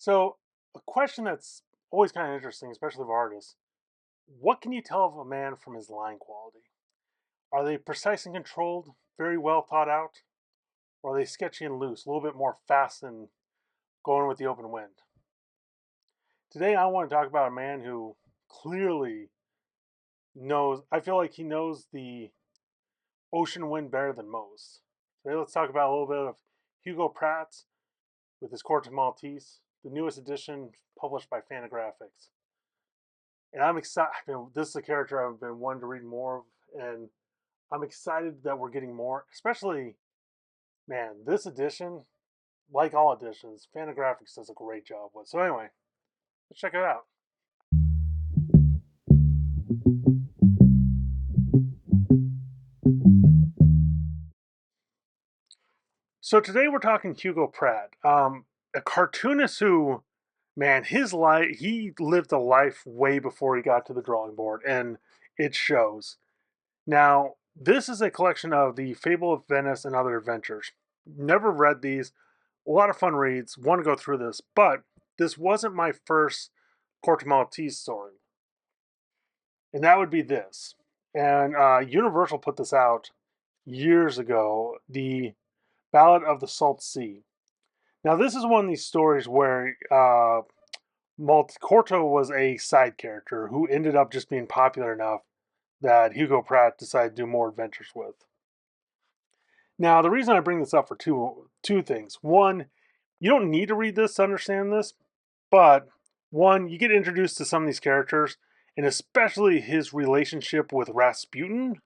So, a question that's always kind of interesting, especially for artists: what can you tell of a man from his line quality? Are they precise and controlled, very well thought out, or are they sketchy and loose, a little bit more fast and going with the open wind? Today, I want to talk about a man who clearly knows, I feel like he knows the ocean wind better than most. Today, let's talk about a little bit of Hugo Pratt with his Corto Maltese, the newest edition published by Fantagraphics. And I'm excited. This is a character I've been wanting to read more of, and I'm excited that we're getting more. Especially, man, this edition, like all editions, Fantagraphics does a great job with. So anyway, let's check it out. So today we're talking Hugo Pratt, a cartoonist who, man, his life, he lived a life way before he got to the drawing board, and it shows. Now, this is a collection of the Fable of Venice and Other Adventures. Never read these. A lot of fun reads. Want to go through this, but this wasn't my first Corto Maltese story, and that would be this. And Universal put this out years ago. The Ballad of the Salt Sea. Now, this is one of these stories where Corto was a side character who ended up just being popular enough that Hugo Pratt decided to do more adventures with. Now, the reason I bring this up for two things. One, you don't need to read this to understand this, but one, you get introduced to some of these characters, and especially his relationship with Rasputin.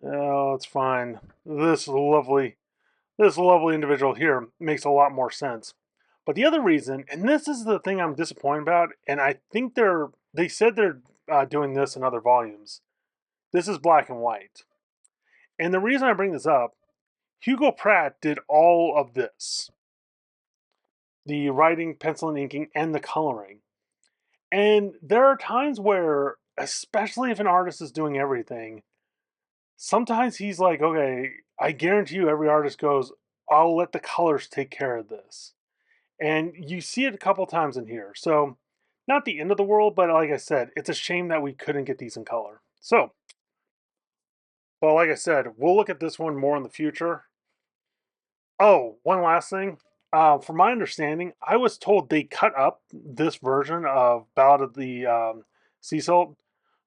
Oh, it's fine. This lovely individual here makes a lot more sense. But the other reason, and this is the thing I'm disappointed about, and I think they said they're doing this in other volumes. This is black and white. And the reason I bring this up, Hugo Pratt did all of this: the writing, pencil and inking, and the coloring. And there are times where, especially if an artist is doing everything, sometimes he's like, okay, I guarantee you every artist goes, I'll let the colors take care of this. And you see it a couple times in here. So, not the end of the world, but like I said, it's a shame that we couldn't get these in color. So, well, like I said, we'll look at this one more in the future. Oh, one last thing. From my understanding, I was told they cut up this version of Ballad of the Sea Salt.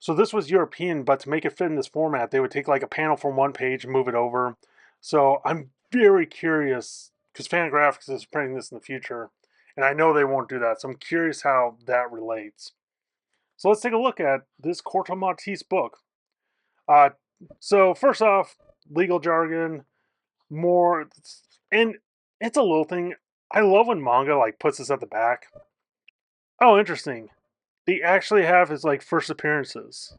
So this was European, but to make it fit in this format, they would take like a panel from one page and move it over. So I'm very curious because Fantagraphics is printing this in the future, and I know they won't do that. So I'm curious how that relates. So let's take a look at this Corto Maltese book. Uh, so first off, legal jargon, more, and it's a little thing. I love when manga like puts this at the back. Oh, interesting. They actually have his like first appearances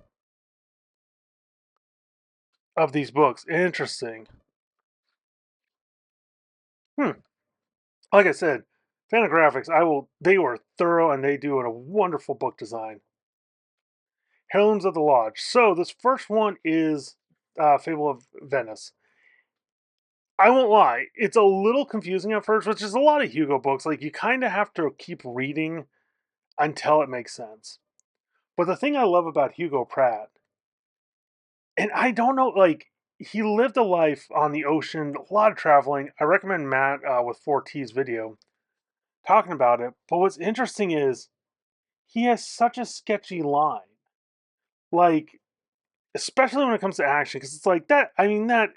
of these books. Interesting. Hmm. Like I said, Fantagraphics, they were thorough and they do a wonderful book design. Heirlooms of the Lodge. So this first one is Fable of Venice. I won't lie, it's a little confusing at first, which is a lot of Hugo books. Like you kind of have to keep reading until it makes sense. But the thing I love about Hugo Pratt, and I don't know, like, he lived a life on the ocean, a lot of traveling. I recommend Matt with 4T's video talking about it. But what's interesting is he has such a sketchy line. Like, especially when it comes to action, because it's like that, I mean, that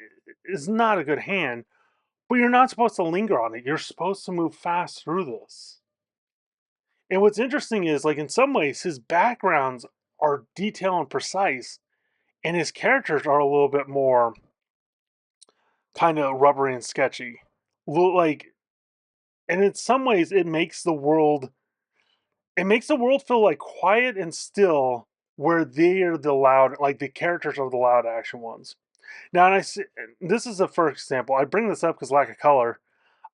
is not a good hand, but you're not supposed to linger on it. You're supposed to move fast through this. And what's interesting is, like, in some ways, his backgrounds are detailed and precise, and his characters are a little bit more kind of rubbery and sketchy. Like, and in some ways, it makes the world feel like quiet and still, where they are the loud, like the characters are the loud action ones. Now, and this is the first example. I bring this up because lack of color.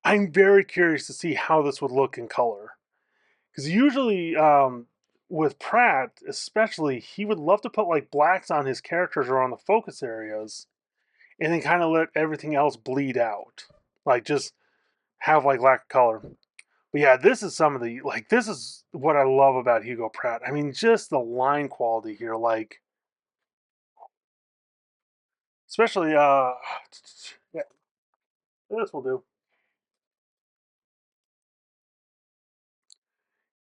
I'm very curious to see how this would look in color, because usually with Pratt, especially, he would love to put like blacks on his characters or on the focus areas, and then kind of let everything else bleed out, like just have like lack of color. But yeah, this is some of the like this is what I love about Hugo Pratt. I mean, just the line quality here, like especially yeah, this will do.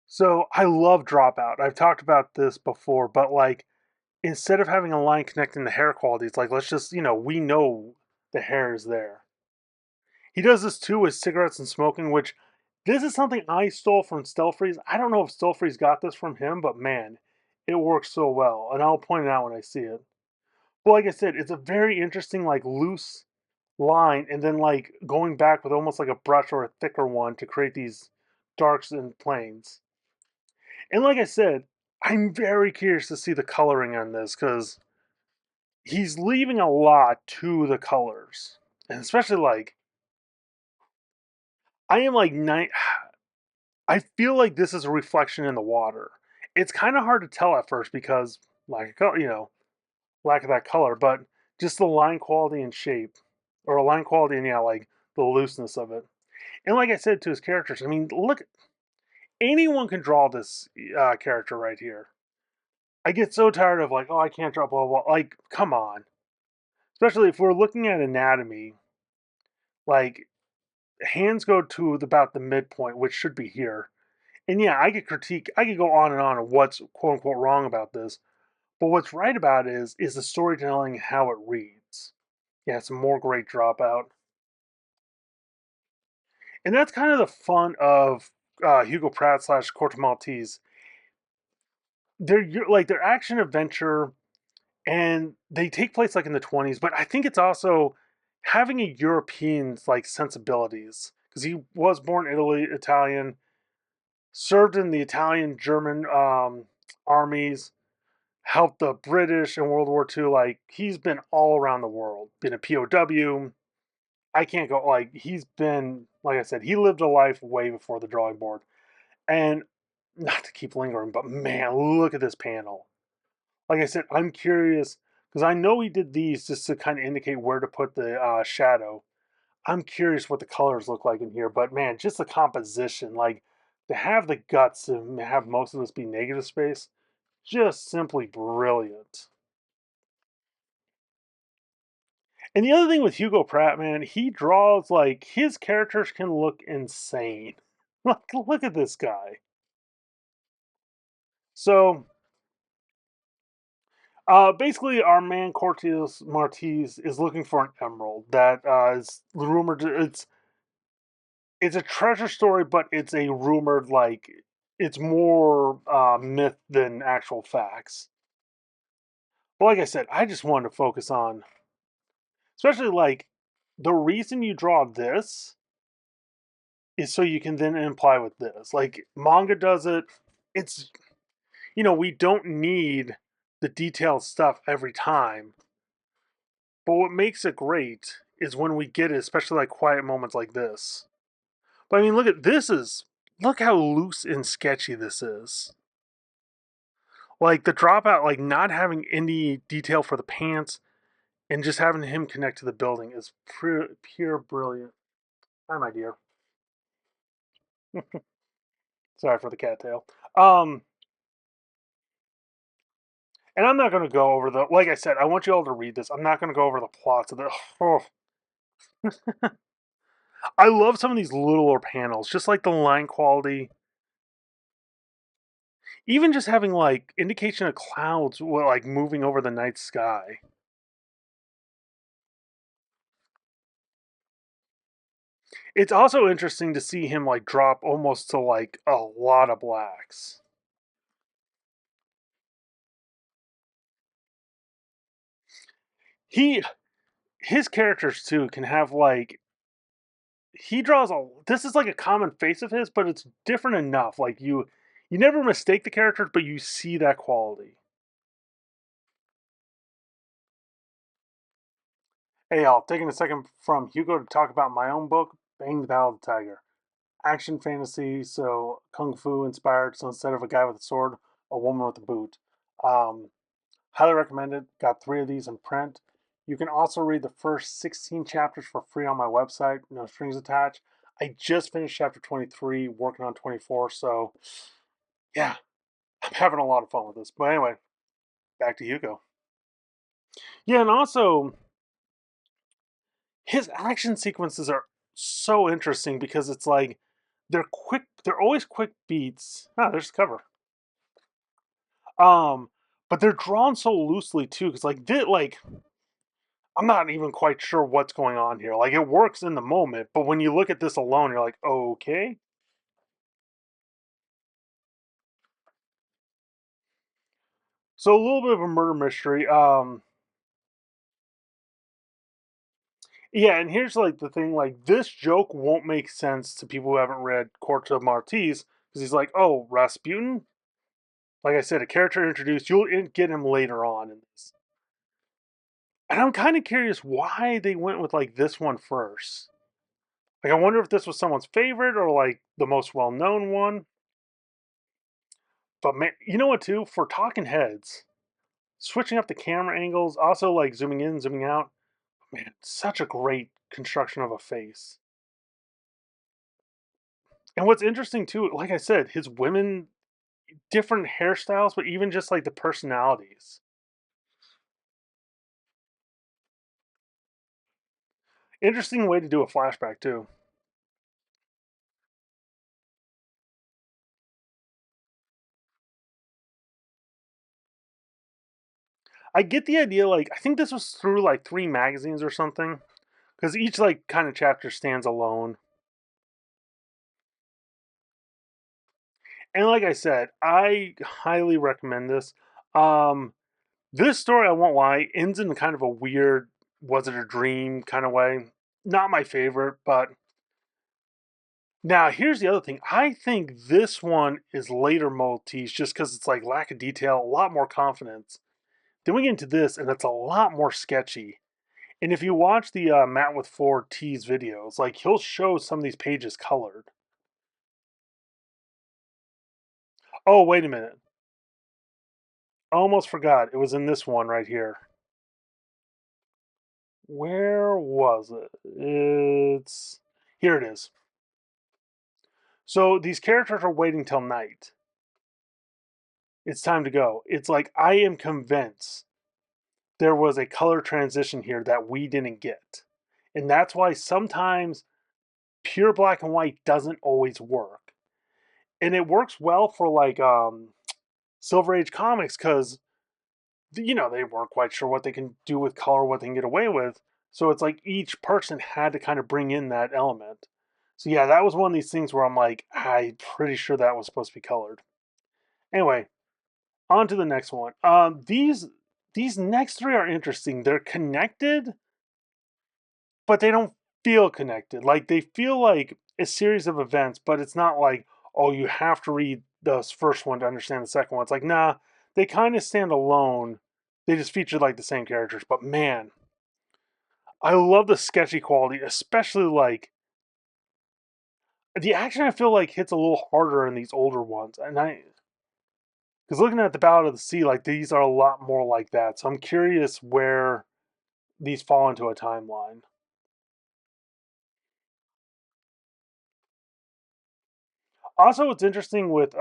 So I love Dropout. I've talked about this before, but like instead of having a line connecting the hair quality, it's like let's just, we know the hair is there. He does this too with cigarettes and smoking, which this is something I stole from Stelfreeze. I don't know if Stelfreeze got this from him, but man, it works so well. And I'll point it out when I see it. But like I said, it's a very interesting, like loose line, and then like going back with almost like a brush or a thicker one to create these darks and planes. And like I said, I'm very curious to see the coloring on this because he's leaving a lot to the colors. And especially like I am like night I feel like this is a reflection in the water. It's kind of hard to tell at first because lack of that color, but just the line quality and shape, or a line quality and yeah, like the looseness of it. And like I said to his characters, I mean, look, anyone can draw this character right here. I get so tired of like, oh, I can't draw blah blah. Like, come on. Especially if we're looking at anatomy, like hands go to about the midpoint, which should be here. And yeah, I could go on and on what's quote unquote wrong about this. But what's right about it is the storytelling, how it reads. Yeah, some more great Dropout. And that's kind of the fun of Hugo Pratt slash Corto Maltese. They're action adventure, and they take place like in the 20s. But I think it's also having a European like sensibilities because he was born Italy Italian, served in the Italian German armies, helped the British in World War II. Like he's been all around the world, been a POW. I can't go like he's been like I said, he lived a life way before the drawing board. And not to keep lingering, but man, look at this panel. Like I said, I'm curious because I know he did these just to kind of indicate where to put the shadow. I'm curious what the colors look like in here, but man, just the composition, like to have the guts to have most of this be negative space, just simply brilliant. And the other thing with Hugo Pratt, man, he draws like his characters can look insane. Like, look at this guy. So basically, our man Cortez Martiz is looking for an emerald that is rumored to, it's a treasure story, but it's a rumored like it's more myth than actual facts. But like I said, I just wanted to focus on, especially like the reason you draw this is so you can then imply with this. Like manga does it. It's we don't need the detailed stuff every time. But what makes it great is when we get it, especially like quiet moments like this. But I mean, look how loose and sketchy this is. Like the dropout, like not having any detail for the pants and just having him connect to the building is pure brilliant. Hi, my dear. Sorry for the cattail. Um, and I'm not going to go over the. Like I said, I want you all to read this. I'm not going to go over the plots of the. Oh, I love some of these littler panels, just like the line quality. Even just having like indication of clouds, like moving over the night sky. It's also interesting to see him like drop almost to like a lot of blacks. He his characters too can have like he draws a this is like a common face of his, but it's different enough. Like you never mistake the characters, but you see that quality. Hey y'all, taking a second from Hugo to talk about my own book, Bang the Ballad of the Tiger. Action fantasy, so kung fu inspired. So instead of a guy with a sword, a woman with a boot. Um, Highly recommended. Got 3 of these in print. You can also read the first 16 chapters for free on my website, no strings attached. I just finished chapter 23, working on 24, so yeah, I'm having a lot of fun with this. But anyway, back to Hugo. Yeah, and also his action sequences are so interesting because it's like they're quick, they're always quick beats. Ah, there's the cover. Um, but they're drawn so loosely too, because like I'm not even quite sure what's going on here. Like it works in the moment, but when you look at this alone, you're like, okay. So a little bit of a murder mystery. Yeah, and here's like the thing: like this joke won't make sense to people who haven't read Corto Maltese because he's like, oh, Rasputin. Like I said, a character introduced. You'll get him later on in this. And I'm kind of curious why they went with like this one first. Like I wonder if this was someone's favorite or like the most well-known one. But man, you know what too? For talking heads, switching up the camera angles, also like zooming in, zooming out. Man, such a great construction of a face. And what's interesting too, like I said, his women different hairstyles, but even just like the personalities. Interesting way to do a flashback too. I get the idea. Like I think this was through like three magazines or something, because each like kind of chapter stands alone. And like I said, I highly recommend this. Um, this story, I won't lie, ends in kind of a weird, was it a dream kind of way. Not my favorite, but now here's the other thing. I think this one is later Maltese just because it's like lack of detail, a lot more confidence. Then we get into this, and it's a lot more sketchy. And if you watch the Matt with Four T's videos, like he'll show some of these pages colored. Oh, wait a minute. Almost forgot. It was in this one right here. Where was it? It's here it is. So these characters are waiting till night. It's time to go. It's like I am convinced there was a color transition here that we didn't get. And that's why sometimes pure black and white doesn't always work. And it works well for like Silver Age comics because they weren't quite sure what they can do with color, what they can get away with. So it's like each person had to kind of bring in that element. So yeah, that was one of these things where I'm like, I'm pretty sure that was supposed to be colored. Anyway, on to the next one. These next three are interesting. They're connected, but they don't feel connected. Like they feel like a series of events, but it's not like, oh, you have to read the first one to understand the second one. It's like, nah, they kind of stand alone. They just feature like the same characters. But man, I love the sketchy quality, especially like the action I feel like hits a little harder in these older ones. And because looking at the Ballad of the Sea, like these are a lot more like that. So I'm curious where these fall into a timeline. Also, what's interesting with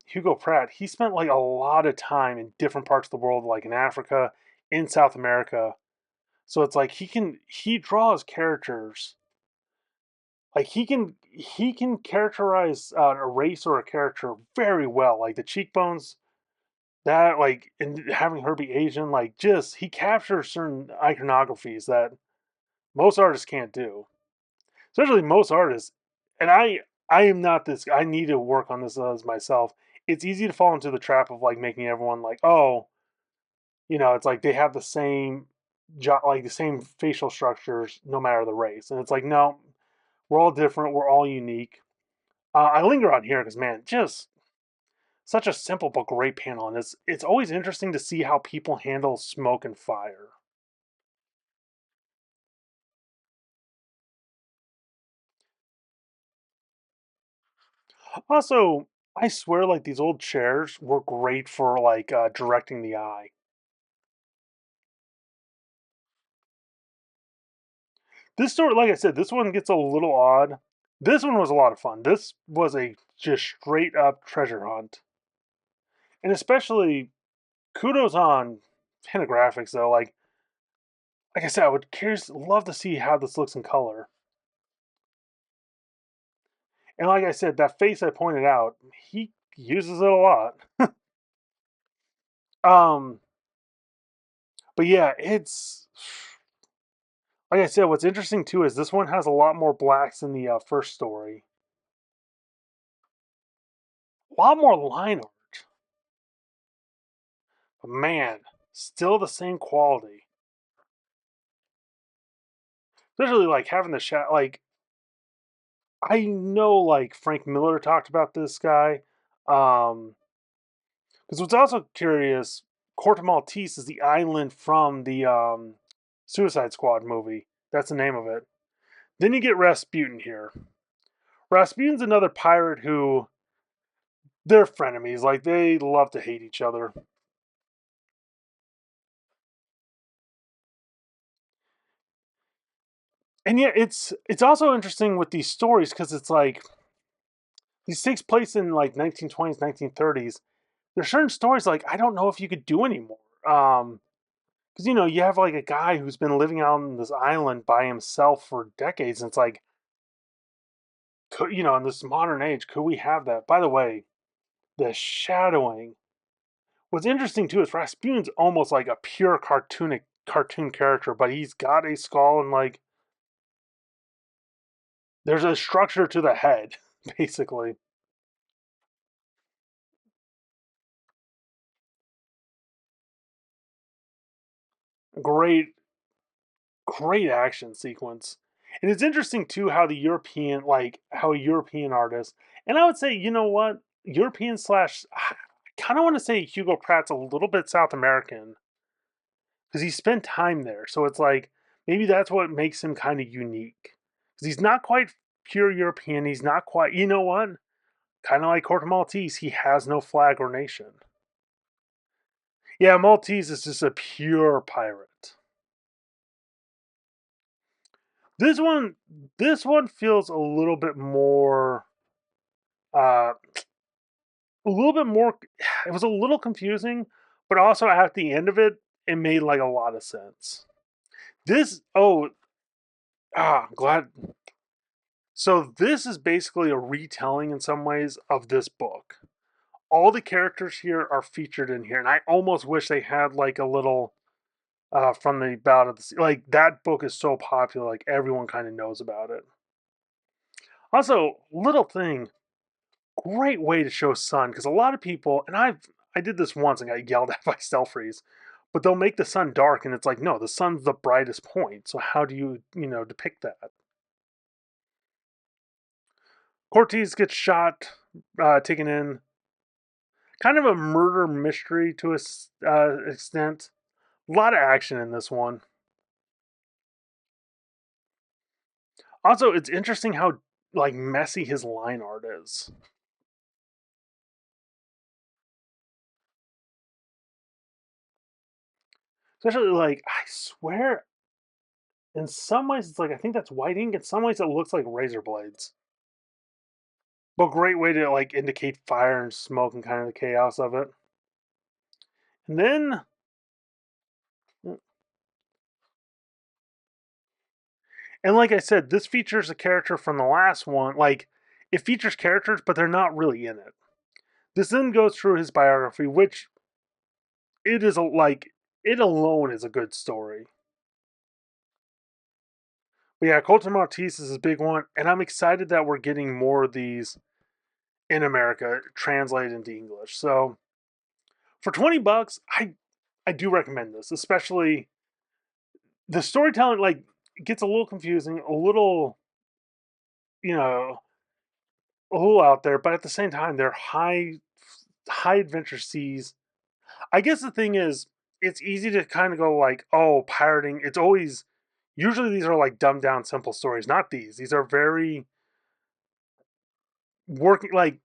Hugo Pratt, he spent like a lot of time in different parts of the world, like in Africa, in South America. So it's like he draws characters like he can characterize a race or a character very well. Like the cheekbones, that like and having her be Asian, like just he captures certain iconographies that most artists can't do. Especially most artists, and I am not this. I need to work on this as myself. It's easy to fall into the trap of like making everyone like, oh, it's like they have the same like the same facial structures no matter the race, and it's like no, we're all different. We're all unique. I linger on here because man, just such a simple but great panel, and it's always interesting to see how people handle smoke and fire. Also, I swear, like these old chairs were great for like directing the eye. This story, like I said, this one gets a little odd. This one was a lot of fun. This was a just straight up treasure hunt. And especially kudos on graphics though. Like I said, I would curious love to see how this looks in color. And like I said, that face I pointed out, he uses it a lot. Um, but yeah, it's like I said. What's interesting too is this one has a lot more blacks than the first story. A lot more line art, but man, still the same quality. Especially like having the shot. Like I know, like Frank Miller talked about this guy. Um, because what's also curious, Corto Maltese is the island from the Suicide Squad movie. That's the name of it. Then you get Rasputin here. Rasputin's another pirate who they're frenemies. Like they love to hate each other. And yet it's also interesting with these stories because it's like these takes place in like 1920s, 1930s. There's certain stories like I don't know if you could do anymore. Because you have like a guy who's been living out on this island by himself for decades, and it's like, in this modern age, could we have that? By the way, the shadowing. What's interesting too is Rasputin's almost like a pure cartoon character, but he's got a skull and like there's a structure to the head, basically. Great, great action sequence. And it's interesting too how how a European artist, and I would say, you know what, European slash, I kind of want to say Hugo Pratt's a little bit South American because he spent time there. So it's like maybe that's what makes him kind of unique because he's not quite pure European. He's not quite, you know what, kind of like Corto Maltese. He has no flag or nation. Yeah, Maltese is just a pure pirate. This one, this one feels uh, a little bit more. It was a little confusing, but also at the end of it, it made like a lot of sense. This, oh, glad. So this is basically a retelling in some ways of this book. All the characters here are featured in here, and I almost wish they had like a little from the Ballad of the Sea. Like that book is so popular, like everyone kind of knows about it. Also, little thing, great way to show sun because a lot of people, and I did this once and got yelled at by Stelfreeze, but they'll make the sun dark, and it's like no, the sun's the brightest point. So how do you depict that? Cortez gets shot, taken in, kind of a murder mystery to a extent. A lot of action in this one. Also, it's interesting how like messy his line art is. Especially like I swear, in some ways it's like I think that's white ink. In some ways it looks like razor blades. But great way to like indicate fire and smoke and kind of the chaos of it. And then, and like I said, this features a character from the last one. Like it features characters, but they're not really in it. This then goes through his biography, which it is like it alone is a good story. But yeah, Colton Maltese is a big one, and I'm excited that we're getting more of these in America translated into English. So for $20, I do recommend this, especially the storytelling. Like gets a little confusing, a little you know a little out there, but at the same time they're high adventure seas. I guess the thing is, it's easy to kind of go like, oh, pirating. It's always usually these are like dumbed down simple stories. Not these. These are very working like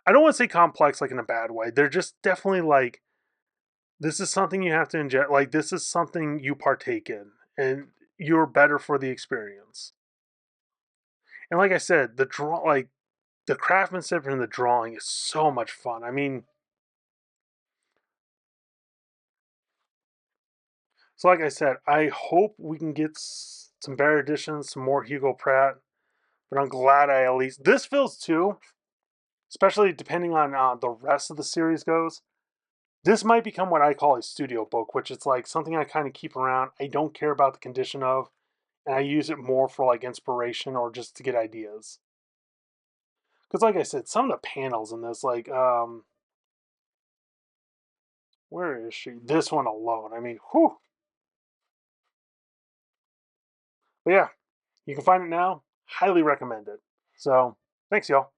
I don't want to say complex like in a bad way. They're just definitely like this is something you have to ingest. Like this is something you partake in, and you're better for the experience. And like I said, the craftsmanship in the drawing is so much fun. I mean, so like I said, I hope we can get some better editions, some more Hugo Pratt. But I'm glad I at least this feels too, especially depending on the rest of the series goes. This might become what I call a studio book, which is like something I kind of keep around. I don't care about the condition of, and I use it more for like inspiration or just to get ideas. Because like I said, some of the panels in this, like where is she? This one alone. I mean, whew. But yeah, you can find it now. Highly recommend it. So thanks, y'all.